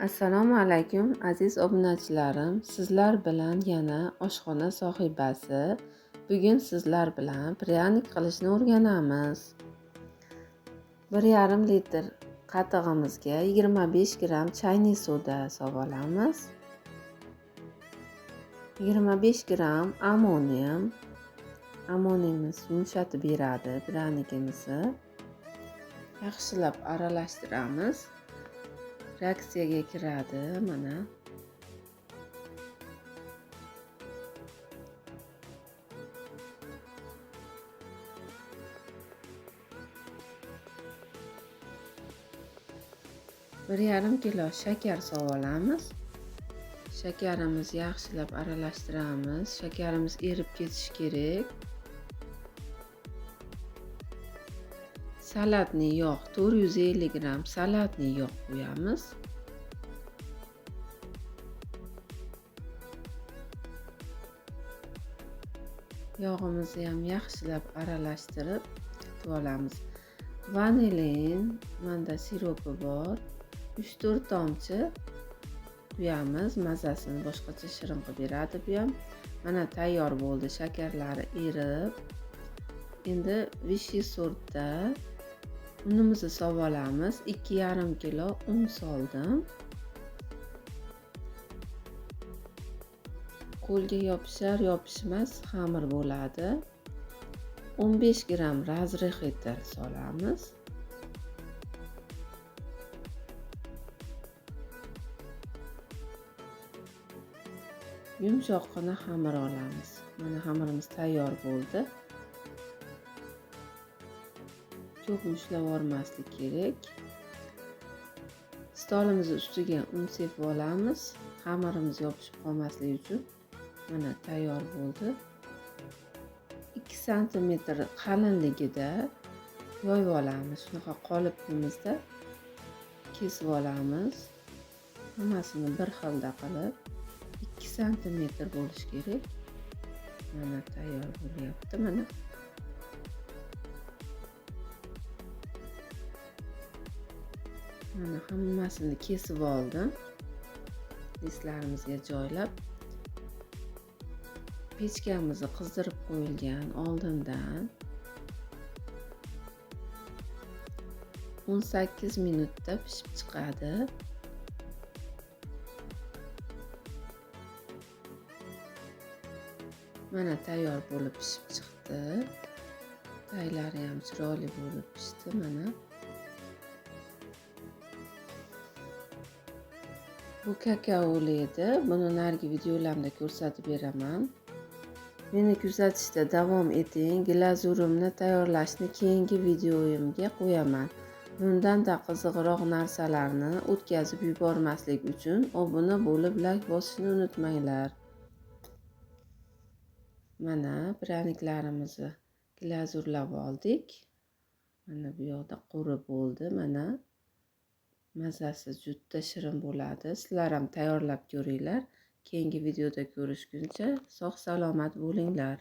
Assalomu alaykum aziz obunachilarim. Sizlar bilan yana oshxona sohibasi. Bugun sizlar bilan pryanik qilishni o'rganamiz. 1,5 litr qatig'imizga 25 gram chayniy soda solamiz. 25 gram ammonium. Ammoniyamiz yumshatib beradi pryanikimizni. Yaxshilab aralashtiramiz. Reaksiyaga kiradi mana. Bir yarim kilo shakar solamiz. Shakarimizni yaxshilab aralashtiramiz. Shakarimiz erib ketishi kerak. Salatli yog' 450 gram salatli yog' qo'yamiz. Yog'imizni ham yaxshilab aralashtirib olamiz. Vanilin, manda siropi bor. 3-4 tomchi quyamiz. Mazasini boshqacha shirin qilib beradi bu ham. Mana tayyor bo'ldi. Shakarlari erib. Endi vishi sortda unimizni solamiz. 2,5 kilo un soldim. Qo'lga yopishmas xamir bo'ladi. 15 gram razrexitr solamiz. Yumshoqqina xamir olamiz. Mana xamirimiz tayyor bo'ldi. Ko'p mushlab olmaslik kerak. Stolimiz ustiga un sepib olamiz. Xamirimiz yopishib qolmasligi uchun. Mana tayyor bo'ldi. 2 sm qalinligida yoyib olamiz. Shunaqa qolipimizda kesib olamiz. Hammasini bir xilda qilib 2 sm bo'lishi kerak. Mana tayyor bo'lyapti. Mana hammasini kesib oldim. Idlarimizga joylab pechkamizni qizdirib qo'yilgan oldindan 18 minutda pishib chiqadi. Mana tayyor bo'lib pishib chiqdi. Taylari ham chiroyli bo'lib pishdi mana. Bu kakaoli edi. Buni narigi videolarimda ko'rsatib beraman. Meni kuzatishda davom eting. Glazurimni tayyorlashni keyingi videoyimga qo'yaman. Bundan-da qiziqroq narsalarni o'tkazib yubormaslik uchun obuna bo'lib like bosishni unutmanglar. Mana pryaniklarimizni glazurlab oldik. Mana bu yoqda quri bo'ldi. Mana mazasi juda shirin bo'ladi. Sizlar ham tayyorlab ko'ringlar. Keyingi videoda ko'rishguncha sog' salomat bo'linglar.